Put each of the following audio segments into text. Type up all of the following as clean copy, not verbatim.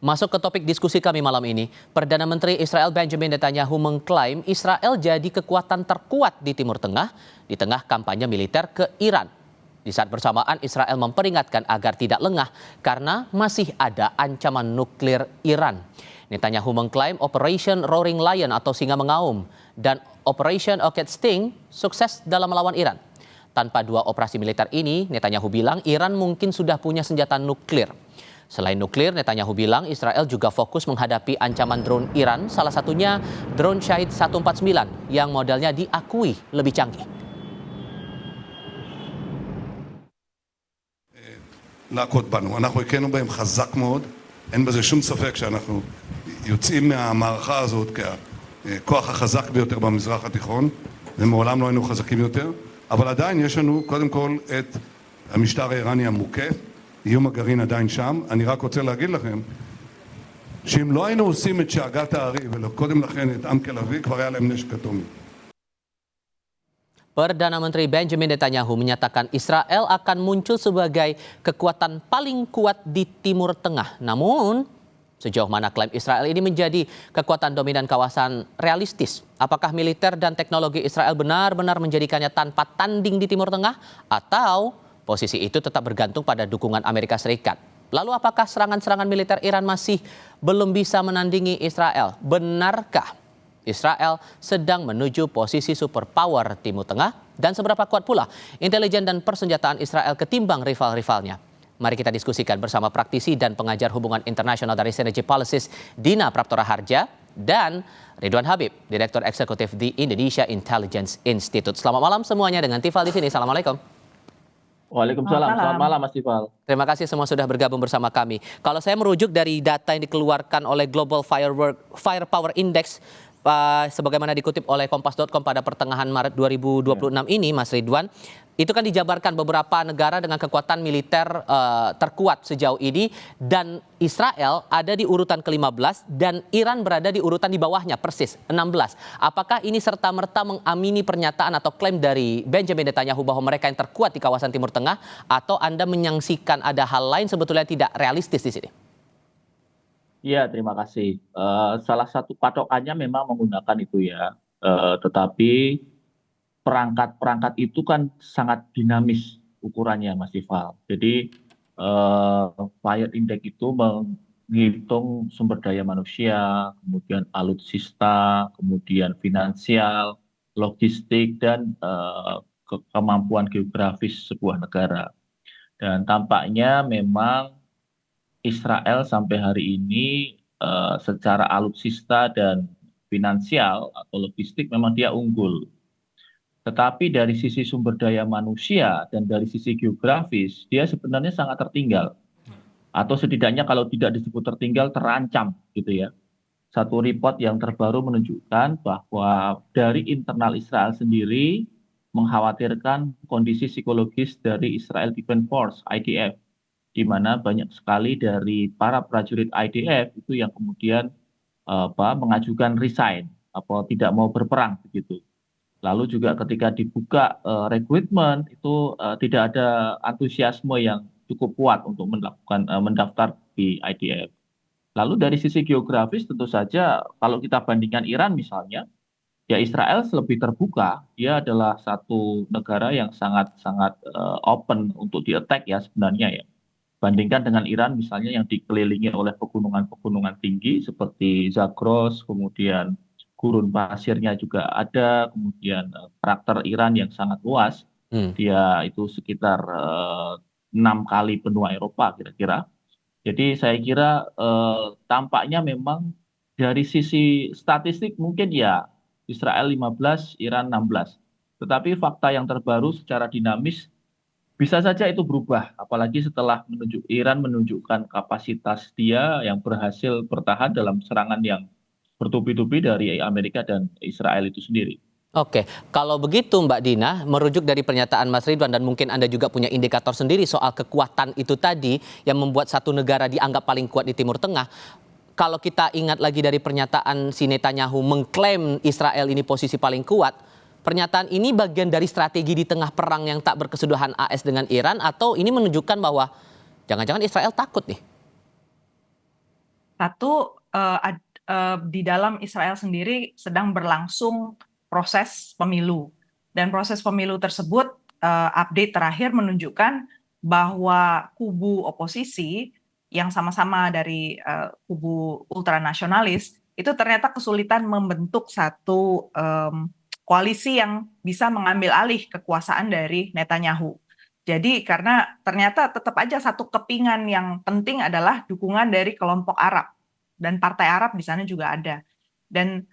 Masuk ke topik diskusi kami malam ini, Perdana Menteri Israel Benjamin Netanyahu mengklaim Israel jadi kekuatan terkuat di Timur Tengah di tengah kampanye militer ke Iran. Di saat bersamaan, Israel memperingatkan agar tidak lengah karena masih ada ancaman nuklir Iran. Netanyahu mengklaim Operation Roaring Lion atau Singa Mengaum dan Operation Orchid Sting sukses dalam melawan Iran. Tanpa dua operasi militer ini, Netanyahu bilang Iran mungkin sudah punya senjata nuklir. Selain nuklir, Netanyahu bilang Israel juga fokus menghadapi ancaman drone Iran, salah satunya drone Shahid 149 yang modelnya diakui lebih canggih. להכות בנו. אנחנו הכינו בהם חזק מאוד, אין בזה שום ספק שאנחנו יוצאים מהמערכה הזאת ככוח החזק ביותר במזרח התיכון, ומעולם לא היינו חזקים יותר, אבל עדיין יש לנו קודם כל את המשטר האיראני המוכה, איום הגרעין עדיין שם. אני רק רוצה להגיד לכם שאם לא היינו עושים את שאגת הארי וקודם לכן את עמקל אבי, כבר היה להם נשק אטומי. Perdana Menteri Benjamin Netanyahu menyatakan Israel akan muncul sebagai kekuatan paling kuat di Timur Tengah. Namun, sejauh mana klaim Israel ini menjadi kekuatan dominan kawasan realistis? Apakah militer dan teknologi Israel benar-benar menjadikannya tanpa tanding di Timur Tengah? Atau posisi itu tetap bergantung pada dukungan Amerika Serikat? Lalu apakah serangan-serangan militer Iran masih belum bisa menandingi Israel? Benarkah Israel sedang menuju posisi superpower Timur Tengah? Dan seberapa kuat pula intelijen dan persenjataan Israel ketimbang rival-rivalnya? Mari kita diskusikan bersama praktisi dan pengajar hubungan internasional dari Synergy Policies, Dina Praptora Harja, dan Ridwan Habib, Direktur Eksekutif di Indonesia Intelligence Institute. Selamat malam semuanya dengan Tifal di sini. Assalamualaikum. Waalaikumsalam. Selamat malam Mas Tifal. Terima kasih semua sudah bergabung bersama kami. Kalau saya merujuk dari data yang dikeluarkan oleh Global Firepower Index, sebagaimana dikutip oleh Kompas.com pada pertengahan Maret 2026 ini, Mas Ridwan, itu kan dijabarkan beberapa negara dengan kekuatan militer terkuat sejauh ini, dan Israel ada di urutan ke-15 dan Iran berada di urutan di bawahnya persis 16. Apakah ini serta-merta mengamini pernyataan atau klaim dari Benjamin Netanyahu bahwa mereka yang terkuat di kawasan Timur Tengah, atau Anda menyaksikan ada hal lain sebetulnya tidak realistis di sini? Iya, terima kasih. Salah satu patokannya memang menggunakan itu ya, tetapi perangkat-perangkat itu kan sangat dinamis ukurannya, Mas Tifal. Jadi Fire Index itu menghitung sumber daya manusia, kemudian alutsista, kemudian finansial, logistik, dan kemampuan geografis sebuah negara. Dan tampaknya memang Israel sampai hari ini secara alutsista dan finansial atau logistik memang dia unggul. Tetapi dari sisi sumber daya manusia dan dari sisi geografis, dia sebenarnya sangat tertinggal. Atau setidaknya kalau tidak disebut tertinggal, terancam gitu ya. Satu report yang terbaru menunjukkan bahwa dari internal Israel sendiri mengkhawatirkan kondisi psikologis dari Israel Defense Force, IDF, di mana banyak sekali dari para prajurit IDF itu yang kemudian mengajukan resign atau tidak mau berperang begitu. Lalu juga ketika dibuka rekrutmen itu tidak ada antusiasme yang cukup kuat untuk melakukan mendaftar di IDF. Lalu dari sisi geografis tentu saja kalau kita bandingkan Iran misalnya, ya Israel lebih terbuka. Dia adalah satu negara yang sangat-sangat open untuk di-attack ya sebenarnya ya. Bandingkan dengan Iran misalnya yang dikelilingi oleh pegunungan-pegunungan tinggi seperti Zagros, kemudian gurun pasirnya juga ada, kemudian karakter Iran yang sangat luas, dia itu sekitar 6 kali benua Eropa kira-kira. Jadi saya kira tampaknya memang dari sisi statistik mungkin ya Israel 15, Iran 16. Tetapi fakta yang terbaru secara dinamis bisa saja itu berubah, apalagi setelah Iran menunjukkan kapasitas dia yang berhasil bertahan dalam serangan yang bertubi-tubi dari Amerika dan Israel itu sendiri. Oke, kalau begitu Mbak Dina, merujuk dari pernyataan Mas Ridwan dan mungkin Anda juga punya indikator sendiri soal kekuatan itu tadi yang membuat satu negara dianggap paling kuat di Timur Tengah. Kalau kita ingat lagi dari pernyataan si Netanyahu mengklaim Israel ini posisi paling kuat, pernyataan ini bagian dari strategi di tengah perang yang tak berkesudahan AS dengan Iran, atau ini menunjukkan bahwa jangan-jangan Israel takut nih? Satu, di dalam Israel sendiri sedang berlangsung proses pemilu. Dan proses pemilu tersebut, update terakhir menunjukkan bahwa kubu oposisi yang sama-sama dari kubu ultranasionalis itu ternyata kesulitan membentuk satu koalisi yang bisa mengambil alih kekuasaan dari Netanyahu. Jadi karena ternyata tetap aja satu kepingan yang penting adalah dukungan dari kelompok Arab dan partai Arab di sana juga ada. Dan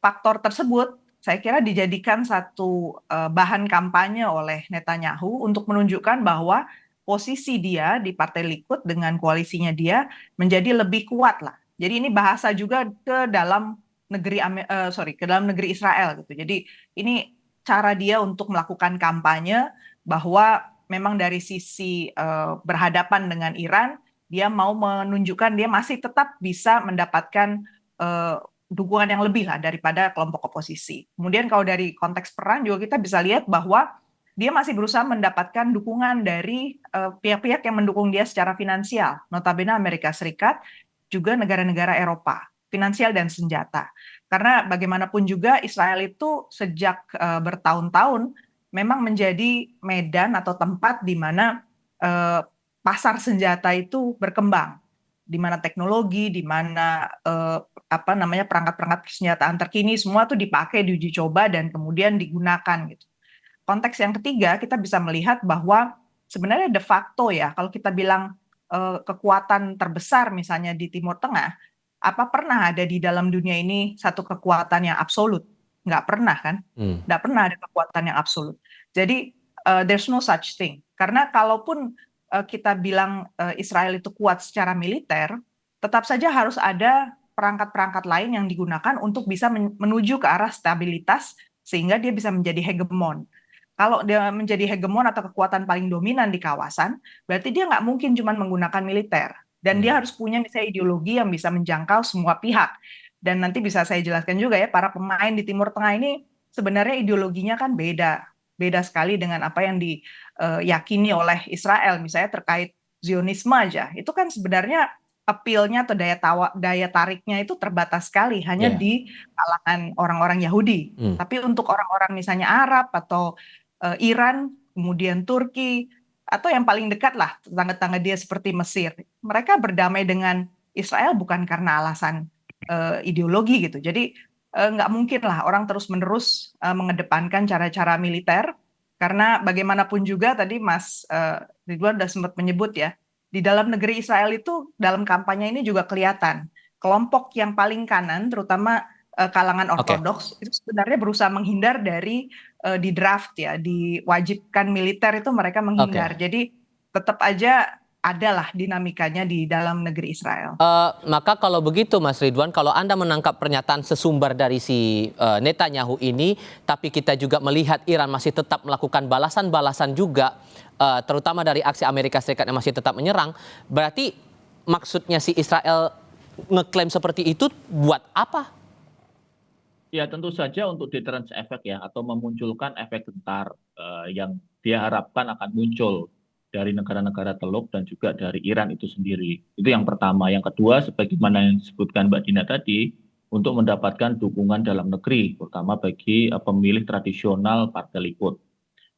faktor tersebut saya kira dijadikan satu bahan kampanye oleh Netanyahu untuk menunjukkan bahwa posisi dia di Partai Likud dengan koalisinya dia menjadi lebih kuat lah. Jadi ini bahasa juga ke dalam ke dalam negeri Israel gitu. Jadi ini cara dia untuk melakukan kampanye bahwa memang dari sisi berhadapan dengan Iran, dia mau menunjukkan dia masih tetap bisa mendapatkan dukungan yang lebih lah daripada kelompok oposisi. Kemudian kalau dari konteks perang juga kita bisa lihat bahwa dia masih berusaha mendapatkan dukungan dari pihak-pihak yang mendukung dia secara finansial, notabene Amerika Serikat, juga negara-negara Eropa, finansial dan senjata. Karena bagaimanapun juga Israel itu sejak bertahun-tahun memang menjadi medan atau tempat di mana pasar senjata itu berkembang, di mana teknologi, di mana perangkat-perangkat persenjataan terkini semua tuh dipakai, diuji coba dan kemudian digunakan gitu. Konteks yang ketiga kita bisa melihat bahwa sebenarnya de facto ya kalau kita bilang kekuatan terbesar misalnya di Timur Tengah, apa pernah ada di dalam dunia ini satu kekuatan yang absolut? Nggak pernah kan? Nggak pernah ada kekuatan yang absolut. Jadi there's no such thing. Karena kalaupun kita bilang Israel itu kuat secara militer, tetap saja harus ada perangkat-perangkat lain yang digunakan untuk bisa menuju ke arah stabilitas sehingga dia bisa menjadi hegemon. Kalau dia menjadi hegemon atau kekuatan paling dominan di kawasan, berarti dia nggak mungkin cuma menggunakan militer. Dan dia harus punya misalnya ideologi yang bisa menjangkau semua pihak. Dan nanti bisa saya jelaskan juga ya, para pemain di Timur Tengah ini sebenarnya ideologinya kan beda. Beda sekali dengan apa yang diyakini oleh Israel. Misalnya terkait Zionisme aja. Itu kan sebenarnya appeal-nya atau daya tariknya itu terbatas sekali. Hanya di kalangan orang-orang Yahudi. Tapi untuk orang-orang misalnya Arab atau Iran, kemudian Turki, atau yang paling dekat lah, tetangga-tetangga dia seperti Mesir. Mereka berdamai dengan Israel bukan karena alasan ideologi gitu. Jadi nggak mungkin lah orang terus-menerus mengedepankan cara-cara militer, karena bagaimanapun juga tadi Mas Ridwan sudah sempat menyebut ya, di dalam negeri Israel itu dalam kampanye ini juga kelihatan kelompok yang paling kanan, terutama kalangan ortodoks itu sebenarnya berusaha menghindar dari di draft ya, diwajibkan militer itu mereka menghindar. Jadi tetap aja adalah dinamikanya di dalam negeri Israel. Maka kalau begitu Mas Ridwan, kalau Anda menangkap pernyataan sesumbar dari si Netanyahu ini, tapi kita juga melihat Iran masih tetap melakukan balasan-balasan juga, terutama dari aksi Amerika Serikat yang masih tetap menyerang, berarti maksudnya si Israel ngeklaim seperti itu buat apa? Ya tentu saja untuk deterrence effect ya, atau memunculkan efek gentar yang dia harapkan akan muncul dari negara-negara Teluk dan juga dari Iran itu sendiri. Itu yang pertama. Yang kedua, sebagaimana yang disebutkan Mbak Dina tadi, untuk mendapatkan dukungan dalam negeri, terutama bagi pemilih tradisional Partai Likud.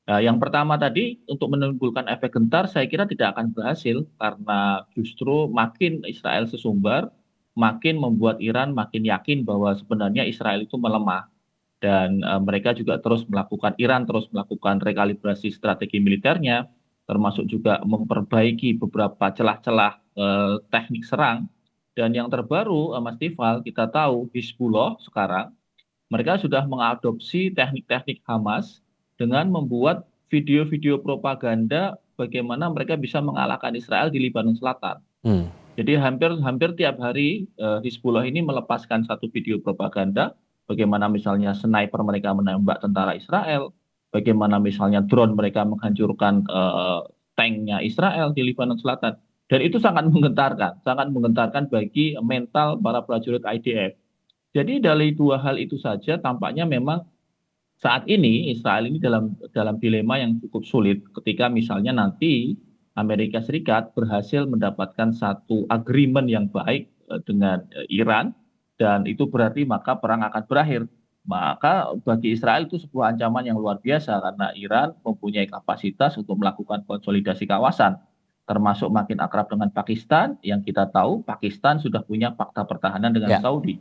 Yang pertama tadi, untuk menimbulkan efek gentar, saya kira tidak akan berhasil, karena justru makin Israel sesumbar, makin membuat Iran makin yakin bahwa sebenarnya Israel itu melemah. Dan mereka juga Iran terus melakukan rekalibrasi strategi militernya, termasuk juga memperbaiki beberapa celah-celah teknik serang. Dan yang terbaru, Mas Tifal, kita tahu Hizbullah sekarang, mereka sudah mengadopsi teknik-teknik Hamas dengan membuat video-video propaganda bagaimana mereka bisa mengalahkan Israel di Lebanon Selatan. Jadi hampir tiap hari Hizbullah ini melepaskan satu video propaganda, bagaimana misalnya sniper mereka menembak tentara Israel, bagaimana misalnya drone mereka menghancurkan tanknya Israel di Lebanon Selatan. Dan itu sangat menggentarkan bagi mental para prajurit IDF. Jadi dari dua hal itu saja tampaknya memang saat ini Israel ini dalam dilema yang cukup sulit ketika misalnya nanti Amerika Serikat berhasil mendapatkan satu agreement yang baik dengan Iran, dan itu berarti maka perang akan berakhir. Maka bagi Israel itu sebuah ancaman yang luar biasa karena Iran mempunyai kapasitas untuk melakukan konsolidasi kawasan, termasuk makin akrab dengan Pakistan, yang kita tahu Pakistan sudah punya fakta pertahanan dengan Ya. Saudi.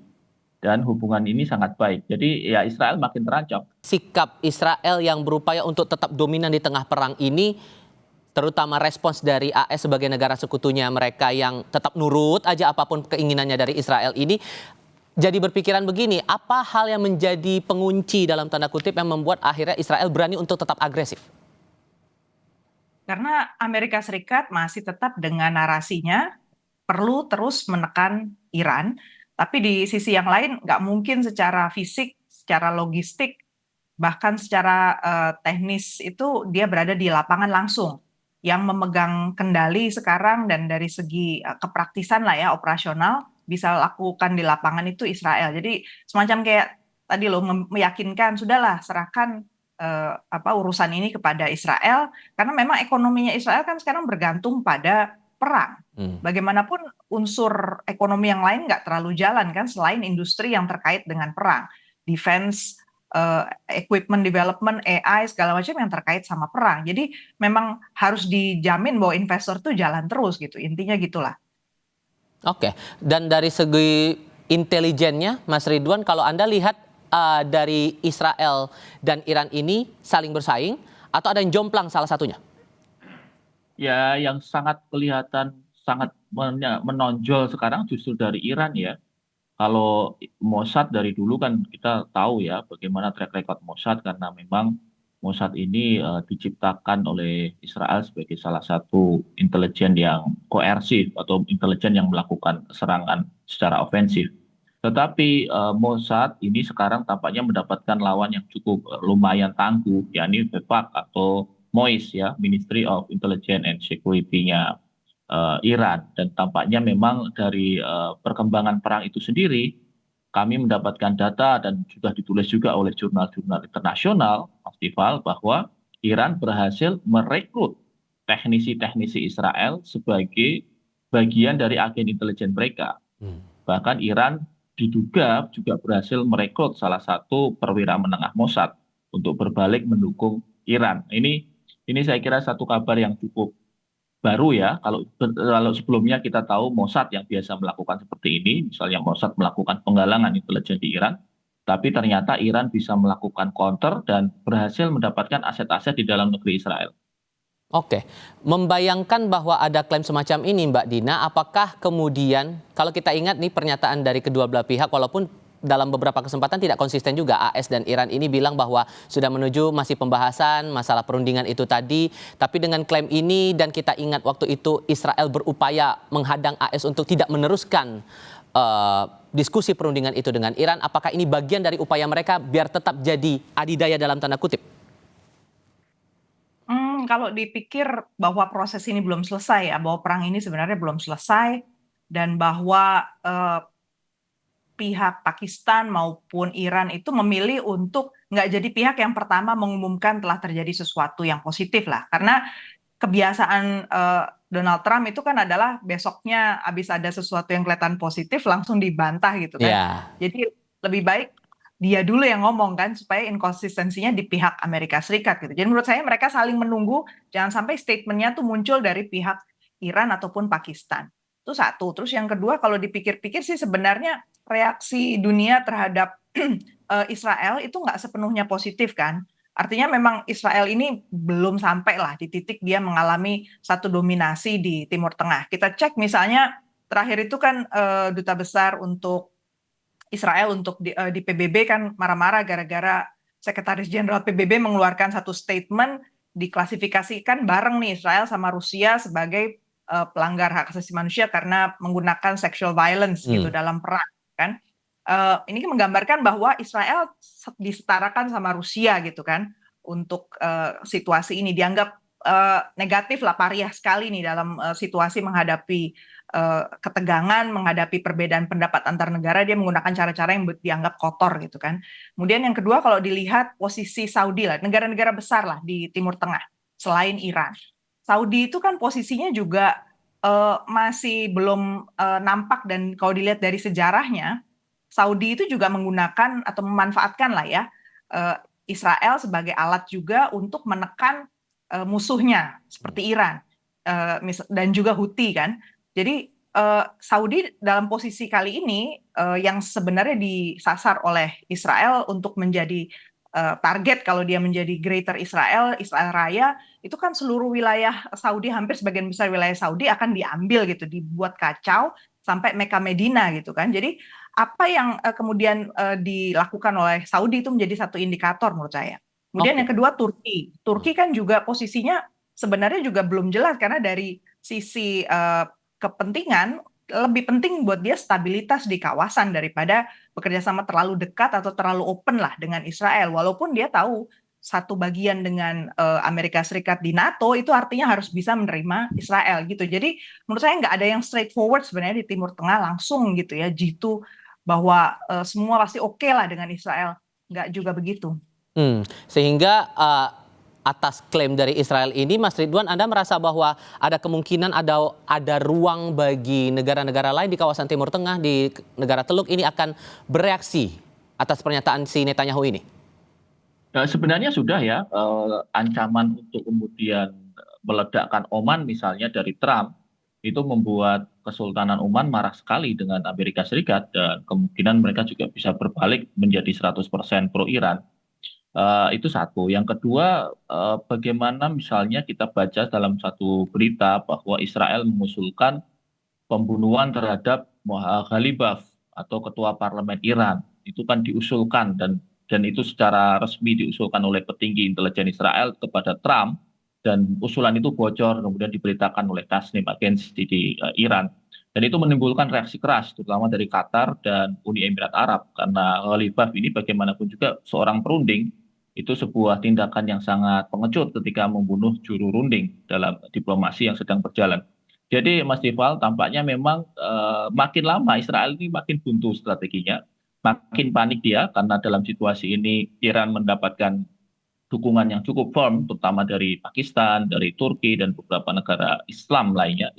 Dan hubungan ini sangat baik. Jadi ya Israel makin terancam. Sikap Israel yang berupaya untuk tetap dominan di tengah perang ini, terutama respons dari AS sebagai negara sekutunya mereka yang tetap nurut aja apapun keinginannya dari Israel ini, jadi berpikiran begini, apa hal yang menjadi pengunci dalam tanda kutip yang membuat akhirnya Israel berani untuk tetap agresif? Karena Amerika Serikat masih tetap dengan narasinya perlu terus menekan Iran, tapi di sisi yang lain nggak mungkin secara fisik, secara logistik, bahkan secara teknis itu dia berada di lapangan langsung. Yang memegang kendali sekarang dan dari segi kepraktisan lah ya, operasional, bisa lakukan di lapangan itu Israel. Jadi semacam kayak tadi loh, meyakinkan sudahlah serahkan urusan ini kepada Israel, karena memang ekonominya Israel kan sekarang bergantung pada perang. Bagaimanapun unsur ekonomi yang lain nggak terlalu jalan kan selain industri yang terkait dengan perang, defense, equipment development, AI segala macam yang terkait sama perang. Jadi memang harus dijamin bahwa investor tuh jalan terus gitu. Intinya gitulah. Oke, dan dari segi intelijennya, Mas Ridwan, kalau Anda lihat dari Israel dan Iran ini saling bersaing, atau ada yang jomplang salah satunya? Ya, yang sangat kelihatan, sangat menonjol sekarang justru dari Iran ya. Kalau Mossad dari dulu kan kita tahu ya bagaimana track record Mossad, karena memang Mossad ini diciptakan oleh Israel sebagai salah satu intelijen yang koersif atau intelijen yang melakukan serangan secara ofensif. Tetapi Mossad ini sekarang tampaknya mendapatkan lawan yang cukup lumayan tangguh, yakni BEPAC atau MOIS ya, Ministry of Intelligence and Security-nya Iran. Dan tampaknya memang dari perkembangan perang itu sendiri, kami mendapatkan data dan sudah ditulis juga oleh jurnal-jurnal internasional, Mas Tifal, bahwa Iran berhasil merekrut teknisi-teknisi Israel sebagai bagian dari agen intelijen mereka. Bahkan Iran diduga juga berhasil merekrut salah satu perwira menengah Mossad untuk berbalik mendukung Iran. Ini saya kira satu kabar yang cukup baru ya. Kalau sebelumnya kita tahu Mossad yang biasa melakukan seperti ini, misalnya Mossad melakukan penggalangan intelijen di Iran, tapi ternyata Iran bisa melakukan counter dan berhasil mendapatkan aset-aset di dalam negeri Israel. Oke, membayangkan bahwa ada klaim semacam ini Mbak Dina, apakah kemudian kalau kita ingat nih pernyataan dari kedua belah pihak, walaupun dalam beberapa kesempatan tidak konsisten juga, AS dan Iran ini bilang bahwa sudah menuju masih pembahasan masalah perundingan itu tadi, tapi dengan klaim ini dan kita ingat waktu itu Israel berupaya menghadang AS untuk tidak meneruskan diskusi perundingan itu dengan Iran, apakah ini bagian dari upaya mereka biar tetap jadi adidaya dalam tanda kutip? Kalau dipikir bahwa proses ini belum selesai ya, bahwa perang ini sebenarnya belum selesai, dan bahwa pihak Pakistan maupun Iran itu memilih untuk nggak jadi pihak yang pertama mengumumkan telah terjadi sesuatu yang positif lah. Karena kebiasaan Donald Trump itu kan adalah besoknya habis ada sesuatu yang kelihatan positif langsung dibantah gitu kan. Yeah. Jadi lebih baik dia dulu yang ngomong kan supaya inkonsistensinya di pihak Amerika Serikat gitu. Jadi menurut saya mereka saling menunggu, jangan sampai statementnya tuh muncul dari pihak Iran ataupun Pakistan. Itu satu. Terus yang kedua kalau dipikir-pikir sih sebenarnya reaksi dunia terhadap Israel itu nggak sepenuhnya positif kan. Artinya memang Israel ini belum sampai lah di titik dia mengalami satu dominasi di Timur Tengah. Kita cek misalnya terakhir itu kan duta besar untuk Israel untuk di PBB kan marah-marah gara-gara Sekretaris Jenderal PBB mengeluarkan satu statement diklasifikasikan bareng nih Israel sama Rusia sebagai pelanggar hak asasi manusia karena menggunakan sexual violence gitu dalam perang kan. Ini menggambarkan bahwa Israel disetarakan sama Rusia gitu kan untuk situasi ini dianggap negatif lah, pariah sekali nih dalam situasi menghadapi ketegangan, menghadapi perbedaan pendapat antar negara, dia menggunakan cara-cara yang dianggap kotor gitu kan. Kemudian yang kedua kalau dilihat posisi Saudi lah, negara-negara besar lah di Timur Tengah selain Iran. Saudi itu kan posisinya juga masih belum nampak, dan kalau dilihat dari sejarahnya, Saudi itu juga menggunakan atau memanfaatkan lah ya Israel sebagai alat juga untuk menekan musuhnya seperti Iran dan juga Houthi kan. Jadi Saudi dalam posisi kali ini yang sebenarnya disasar oleh Israel untuk menjadi target kalau dia menjadi Greater Israel, Israel Raya, itu kan seluruh wilayah Saudi, hampir sebagian besar wilayah Saudi akan diambil gitu, dibuat kacau sampai Mekah Medina gitu kan. Jadi apa yang kemudian dilakukan oleh Saudi itu menjadi satu indikator menurut saya. Kemudian yang kedua Turki. Turki kan juga posisinya sebenarnya juga belum jelas, karena dari sisi kepentingan lebih penting buat dia stabilitas di kawasan daripada bekerja sama terlalu dekat atau terlalu open lah dengan Israel. Walaupun dia tahu satu bagian dengan Amerika Serikat di NATO itu artinya harus bisa menerima Israel gitu. Jadi menurut saya nggak ada yang straightforward sebenarnya di Timur Tengah langsung gitu ya, jitu bahwa semua pasti oke lah dengan Israel. Nggak juga begitu. Sehingga atas klaim dari Israel ini, Mas Ridwan, Anda merasa bahwa ada kemungkinan ada ruang bagi negara-negara lain di kawasan Timur Tengah, di negara Teluk ini akan bereaksi atas pernyataan si Netanyahu ini? Sebenarnya sudah ya, ancaman untuk kemudian meledakkan Oman misalnya dari Trump, itu membuat Kesultanan Oman marah sekali dengan Amerika Serikat, dan kemungkinan mereka juga bisa berbalik menjadi 100% pro-Iran. Itu satu. Yang kedua, bagaimana misalnya kita baca dalam satu berita bahwa Israel mengusulkan pembunuhan terhadap Ghalibaf atau ketua parlemen Iran. Itu kan diusulkan, dan itu secara resmi diusulkan oleh petinggi intelijen Israel kepada Trump, dan usulan itu bocor kemudian diberitakan oleh Tasnim Agency di Iran. Dan itu menimbulkan reaksi keras terutama dari Qatar dan Uni Emirat Arab, karena Ghalibaf ini bagaimanapun juga seorang perunding. Itu sebuah tindakan yang sangat pengecut ketika membunuh juru runding dalam diplomasi yang sedang berjalan. Jadi Mas Dival, tampaknya memang makin lama Israel ini makin buntu strateginya, makin panik dia karena dalam situasi ini Iran mendapatkan dukungan yang cukup firm, terutama dari Pakistan, dari Turki, dan beberapa negara Islam lainnya.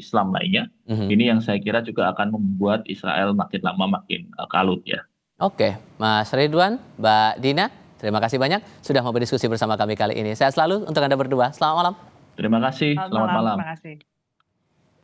Ini yang saya kira juga akan membuat Israel makin lama makin kalut ya. Oke, Mas Ridwan, Mbak Dina, terima kasih banyak sudah mau berdiskusi bersama kami kali ini. Sehat selalu untuk Anda berdua. Selamat malam. Terima kasih, selamat malam. Terima kasih.